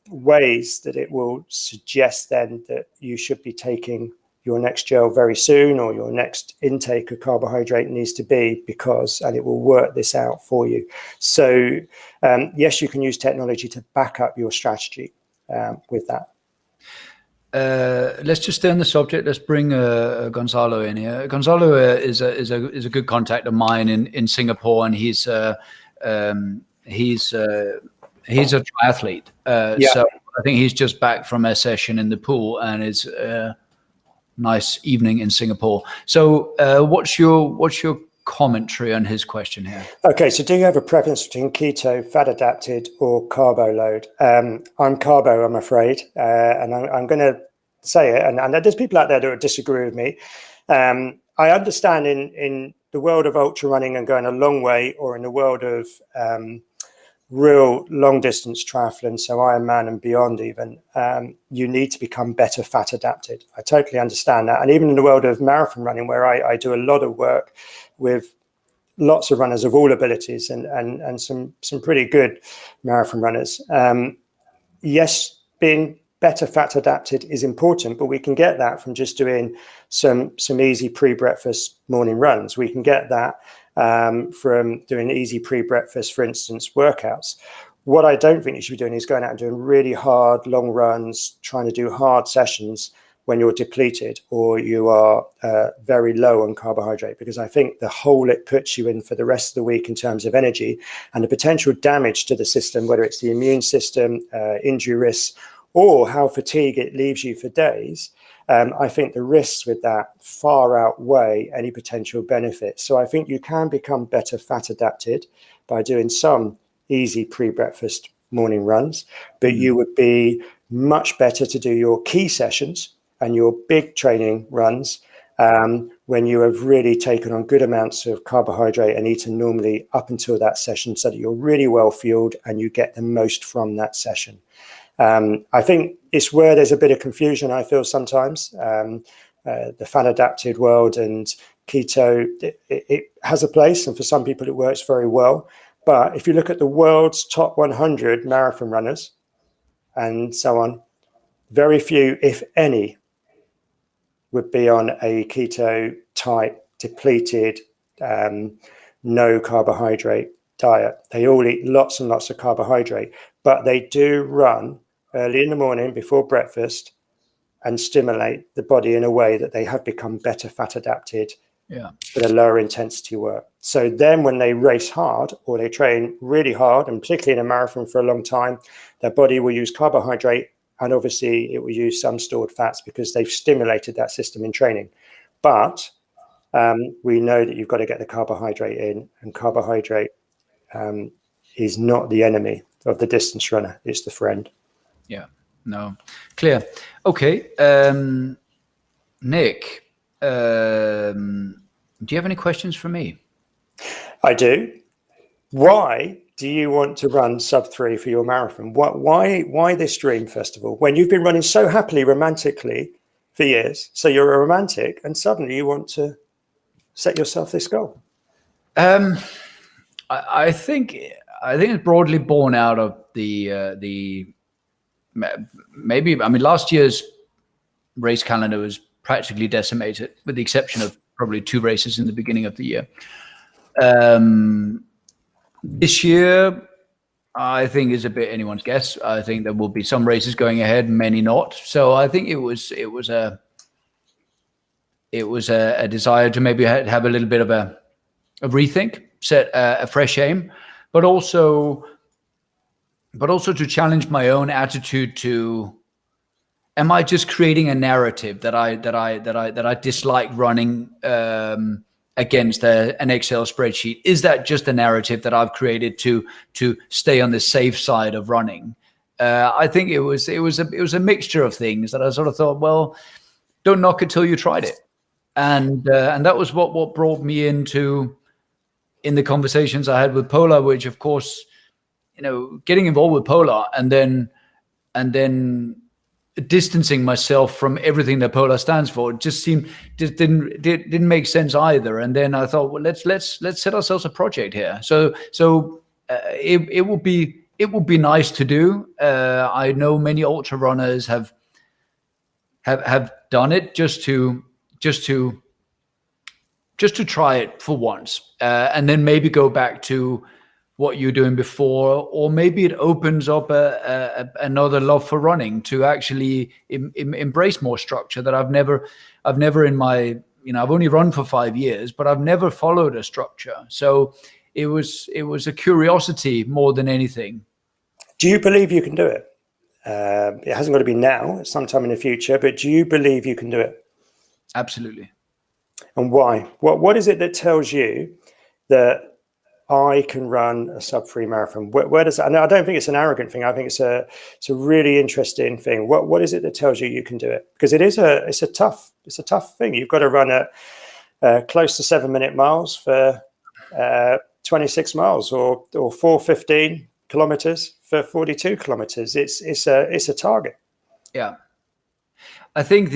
ways that it will suggest then that you should be taking your next gel very soon, or your next intake of carbohydrate needs to be, because, and it will work this out for you. So yes, you can use technology to back up your strategy with that. Let's just stay on the subject. Let's bring Gonzalo in here. Gonzalo is a good contact of mine in Singapore, and he's a triathlete. So I think he's just back from a session in the pool, and it's a nice evening in Singapore. So what's your commentary on his question here? Okay, so do you have a preference between keto, fat adapted, or carbo load? I'm carbo, I'm afraid, and I'm going to say it, and there's people out there that would disagree with me. I understand in the world of ultra running and going a long way, or in the world of real long distance triathlon, so Ironman and beyond even, you need to become better fat adapted. I totally understand that. And even in the world of marathon running, where I do a lot of work with lots of runners of all abilities and some pretty good marathon runners. Yes, being better fat adapted is important, but we can get that from just doing some easy pre-breakfast morning runs. We can get that from doing easy pre-breakfast, for instance, workouts. What I don't think you should be doing is going out and doing really hard, long runs, trying to do hard sessions when you're depleted or you are very low on carbohydrate, because I think the hole it puts you in for the rest of the week in terms of energy and the potential damage to the system, whether it's the immune system, injury risks, or how fatigued it leaves you for days, I think the risks with that far outweigh any potential benefits. So I think you can become better fat adapted by doing some easy pre-breakfast morning runs, but you would be much better to do your key sessions and your big training runs when you have really taken on good amounts of carbohydrate and eaten normally up until that session, so that you're really well fueled and you get the most from that session. I think it's where there's a bit of confusion, I feel sometimes. The fat adapted world and keto, it has a place, and for some people it works very well. But if you look at the world's top 100 marathon runners and so on, very few, if any, would be on a keto type, depleted, no carbohydrate diet. They all eat lots and lots of carbohydrate, but they do run early in the morning before breakfast and stimulate the body in a way that they have become better fat adapted for the lower intensity work. So then when they race hard or they train really hard, and particularly in a marathon for a long time, their body will use carbohydrate, and obviously it will use some stored fats because they've stimulated that system in training. But we know that you've got to get the carbohydrate in, and carbohydrate is not the enemy of the distance runner, it's the friend. Yeah, no, clear. Okay, Nick, do you have any questions for me? I do. Why do you want to run sub-3 for your marathon? Why this dream, first of all, when you've been running so happily, romantically for years? So you're a romantic, and suddenly you want to set yourself this goal. I think it's broadly born out of the maybe, I mean, last year's race calendar was practically decimated, with the exception of probably 2 races in the beginning of the year. This year, I think is a bit anyone's guess. I think there will be some races going ahead, many not. So I think it was a desire to maybe have a little bit of a rethink, set a fresh aim, but also to challenge my own attitude to, am I just creating a narrative that I dislike running against an Excel spreadsheet? Is that just a narrative that I've created to stay on the safe side of running? I think it was a mixture of things that I sort of thought, well, don't knock it till you tried it, and that was what brought me in the conversations I had with Polar, which of course, getting involved with Polar and then distancing myself from everything that Polar stands for just didn't make sense either. And then I thought, well, let's set ourselves a project here. So it will be nice to do. I know many ultra runners have done it just to try it for once, and then maybe go back to what you're doing before, or maybe it opens up another love for running to actually embrace more structure that I've never in my, I've only run for 5 years, but I've never followed a structure. So it was a curiosity more than anything. Do you believe you can do it? It hasn't got to be now, it's sometime in the future, but do you believe you can do it? Absolutely. And why? What is it that tells you that I can run a sub-3 marathon? Where does that? I don't think it's an arrogant thing. I think it's a really interesting thing. What is it that tells you can do it? Because it's a tough thing. You've got to run at close to 7-minute miles for 26 miles, or 4:15 kilometers for 42 kilometers. It's a target. Yeah, I think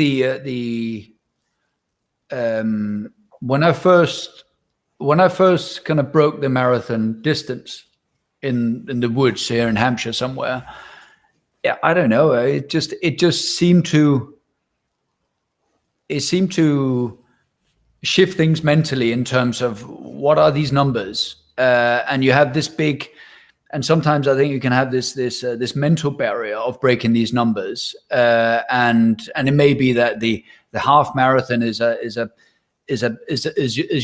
when I first kind of broke the marathon distance in the woods here in Hampshire somewhere, yeah, I don't know. It just seemed to shift things mentally in terms of what are these numbers, and you have this big, and sometimes I think you can have this mental barrier of breaking these numbers, and it may be that the half marathon is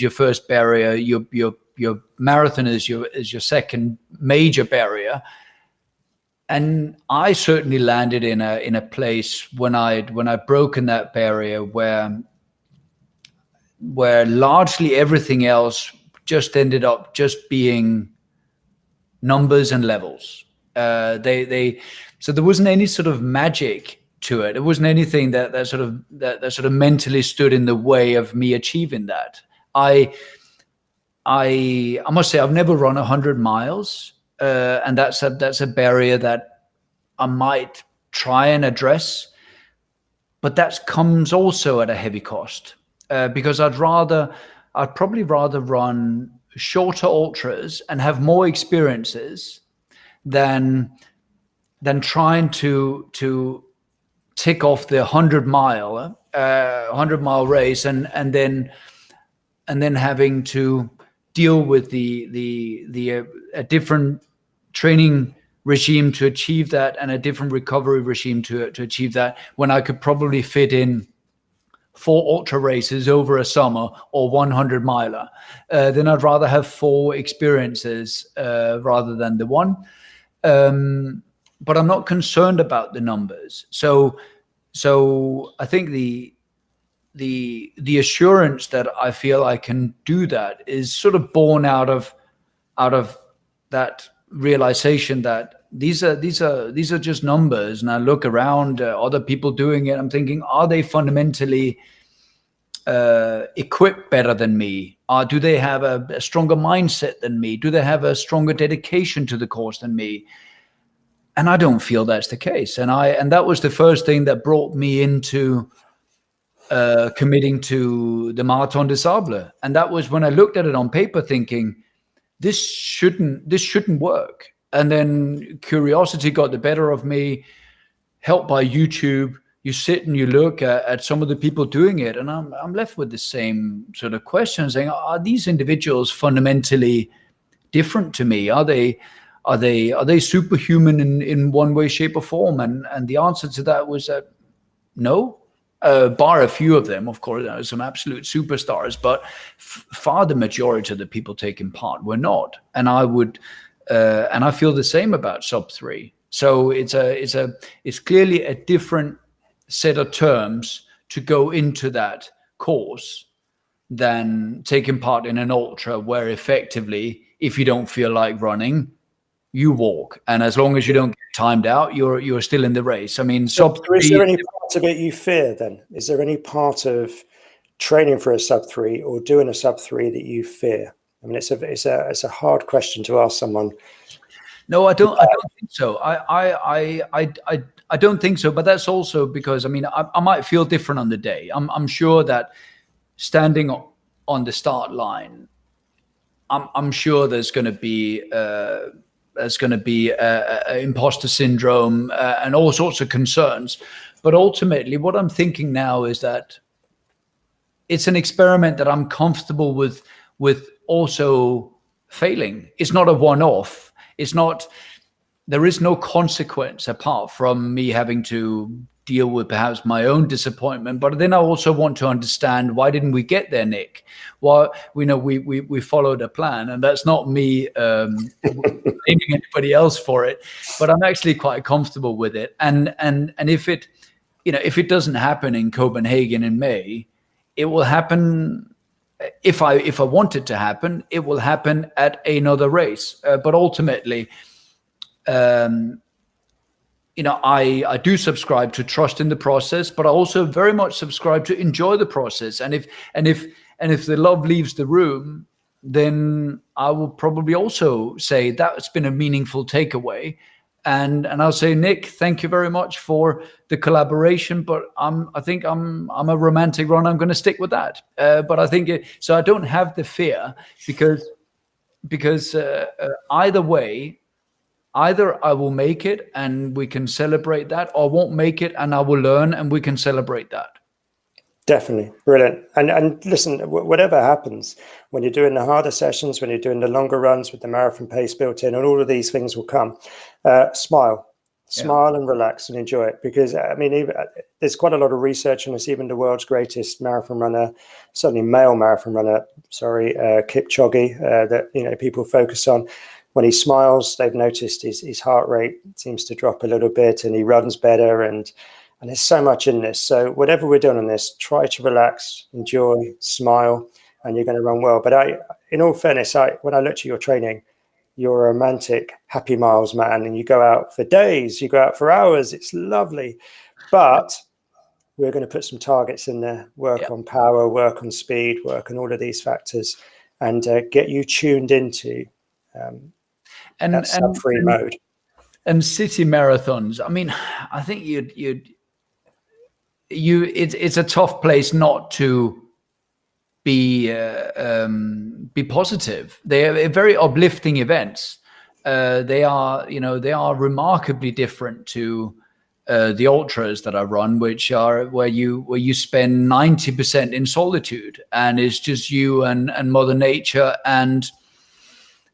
your first barrier. Your marathon is your second major barrier. And I certainly landed in a place when I'd broken that barrier where largely everything else just ended up just being numbers and levels. So there wasn't any sort of magic to it. It wasn't anything that sort of mentally stood in the way of me achieving that. I must say I've never run 100 miles, and that's a barrier that I might try and address, but that comes also at a heavy cost, because I'd probably rather run shorter ultras and have more experiences than trying to tick off the 100-mile race and then having to deal with a different training regime to achieve that, and a different recovery regime to achieve that, when I could probably fit in 4 ultra races over a summer or 100 miler. Then I'd rather have 4 experiences rather than the one. But I'm not concerned about the numbers. So I think the assurance that I feel I can do that is sort of born out of that realization that these are just numbers. And I look around other people doing it. I'm thinking, are they fundamentally equipped better than me? Do they have a stronger mindset than me? Do they have a stronger dedication to the cause than me? And I don't feel that's the case. And that was the first thing that brought me into committing to the Marathon des Sables. And that was when I looked at it on paper thinking, this shouldn't work. And then curiosity got the better of me, helped by YouTube, you sit and you look at some of the people doing it, and I'm left with the same sort of question, saying, are these individuals fundamentally different to me? Are they superhuman in one way, shape, or form? And the answer to that was that no. Bar a few of them, of course, there are some absolute superstars, but far the majority of the people taking part were not. And I feel the same about sub-3. So it's clearly a different set of terms to go into that course than taking part in an ultra, where effectively, if you don't feel like running, you walk, and as long as you don't get timed out, you're still in the race. I mean, sub-3. Is there any part of it you fear? Then is there any part of training for a sub-3 or doing a sub-3 that you fear? I mean, it's a hard question to ask someone. No, I don't think so. I don't think so. But that's also because, I mean, I might feel different on the day. I'm sure that standing on the start line, I'm sure there's going to be imposter syndrome and all sorts of concerns. But ultimately, what I'm thinking now is that it's an experiment that I'm comfortable with also failing. It's not a one-off. There is no consequence apart from me having to deal with perhaps my own disappointment. But then I also want to understand, why didn't we get there, Nick? Well, we know we followed a plan, and that's not me blaming anybody else for it, but I'm actually quite comfortable with it. And if it doesn't happen in Copenhagen in May, it will happen. If I want it to happen, it will happen at another race. But ultimately, I do subscribe to trust in the process, but I also very much subscribe to enjoy the process. And if the love leaves the room, then I will probably also say that's been a meaningful takeaway. And I'll say, Nick, thank you very much for the collaboration, but I think I'm a romantic runner. I'm going to stick with that. But I think so. I don't have the fear because either way, either I will make it and we can celebrate that, or won't make it and I will learn and we can celebrate that. Definitely. Brilliant. And listen, whatever happens, when you're doing the harder sessions, when you're doing the longer runs with the marathon pace built in, and all of these things will come, smile and relax and enjoy it. Because, I mean, there's quite a lot of research on this. Even the world's greatest marathon runner, certainly male marathon runner, Kipchoge, that, people focus on. When he smiles, they've noticed his heart rate seems to drop a little bit and he runs better. And there's so much in this. So whatever we're doing on this, try to relax, enjoy, smile, and you're going to run well. But in all fairness, when I looked at your training, you're a romantic, happy miles man, and you go out for days, you go out for hours. It's lovely. But we're going to put some targets in there, work on power, work on speed, work on all of these factors, and get you tuned into that sub-3 mode. And city marathons, I mean, I think it's a tough place not to be positive. They are very uplifting events. They are remarkably different to the ultras that I run, which are where you spend 90% in solitude, and it's just you and Mother Nature, and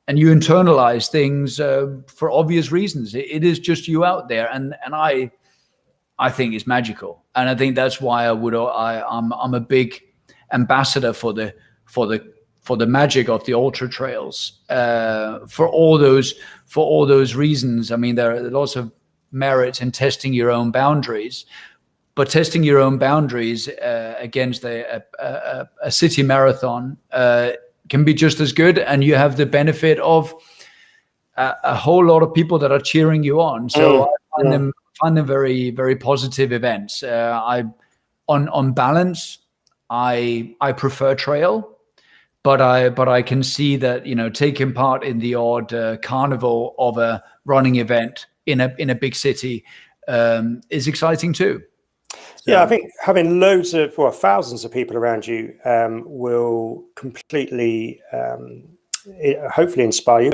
you internalize things for obvious reasons. It is just you out there, and I think it's magical, and I think that's why I'm a big ambassador for the magic of the ultra trails, for all those reasons. I mean, there are lots of merits in testing your own boundaries, but testing your own boundaries against a city marathon can be just as good, and you have the benefit of a whole lot of people that are cheering you on. So I find them very, very positive events. On balance, I prefer trail, but I can see that taking part in the odd carnival of a running event in a big city is exciting too. So, yeah, I think having thousands of people around you will completely, hopefully, inspire you.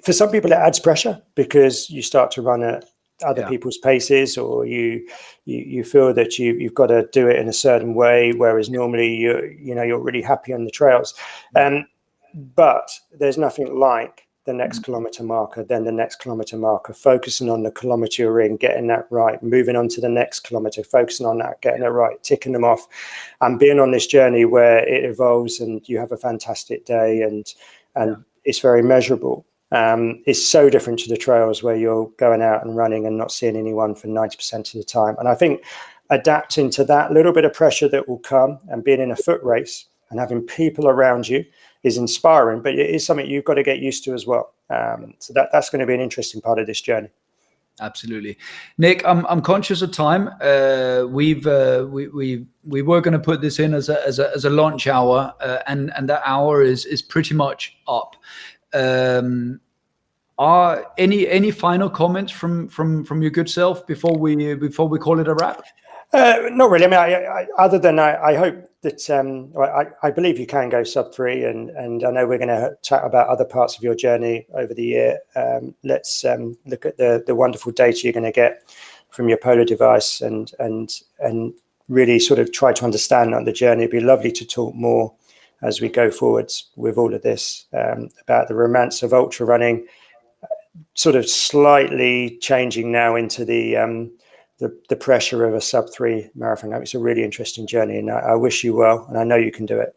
For some people, it adds pressure because you start to run at other people's paces, or you feel that you've got to do it in a certain way, whereas normally you're really happy on the trails. But there's nothing like the next kilometer marker, then the next kilometer marker, focusing on the kilometer you're in, getting that right, moving on to the next kilometer, focusing on that, getting it right, ticking them off, and being on this journey where it evolves and you have a fantastic day and it's very measurable. It's so different to the trails where you're going out and running and not seeing anyone for 90% of the time. And I think adapting to that little bit of pressure that will come, and being in a foot race and having people around you is inspiring, but it is something you've got to get used to as well. So that's going to be an interesting part of this journey. Absolutely, Nick. I'm conscious of time. We were going to put this in as a launch hour, and that hour is pretty much up. Are any final comments from your good self before we call it a wrap? Not really. I mean, other than I hope that I believe you can go sub 3, and I know we're going to chat about other parts of your journey over the year. Let's look at the wonderful data you're going to get from your Polar device, and really sort of try to understand on the journey. It'd be lovely to talk more as we go forwards with all of this about the romance of ultra running, sort of slightly changing now into the pressure of a sub 3 marathon. It's a really interesting journey, and I wish you well, and I know you can do it.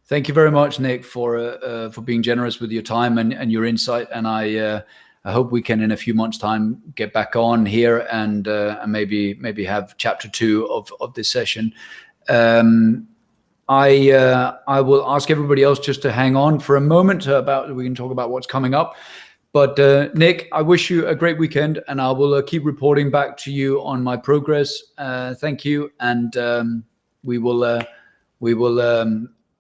Thank you very much, Nick, for being generous with your time and your insight. And I hope we can, in a few months' time, get back on here and maybe have chapter 2 of this session. I will ask everybody else just to hang on for a moment we can talk about what's coming up. But Nick, I wish you a great weekend, and I will keep reporting back to you on my progress. Thank you, and we will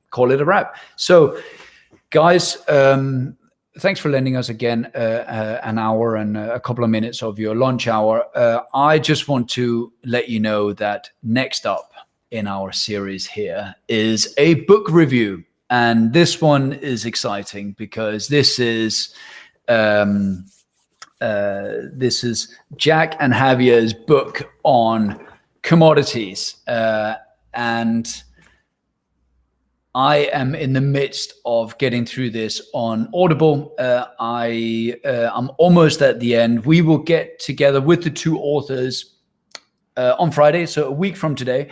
call it a wrap. So, guys, thanks for lending us again an hour and a couple of minutes of your lunch hour. I just want to let you know that next up in our series here is a book review, and this one is exciting because this is Jack and Javier's book on commodities, and I am in the midst of getting through this on Audible. I'm almost at the end. We will get together with the 2 authors on Friday, so a week from today.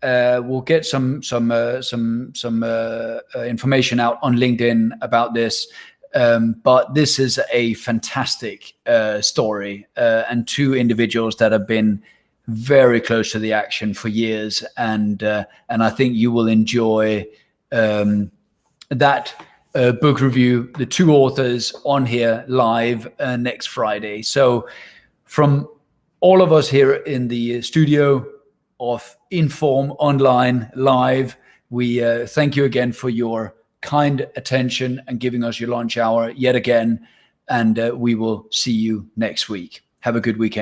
We'll get some information out on LinkedIn about this. But this is a fantastic story, and 2 individuals that have been very close to the action for years, and I think you will enjoy that book review. The 2 authors on here live next Friday. So, from all of us here in the studio of Inform Online Live, we thank you again for your kind attention and giving us your lunch hour yet again, and we will see you next week. Have a good weekend.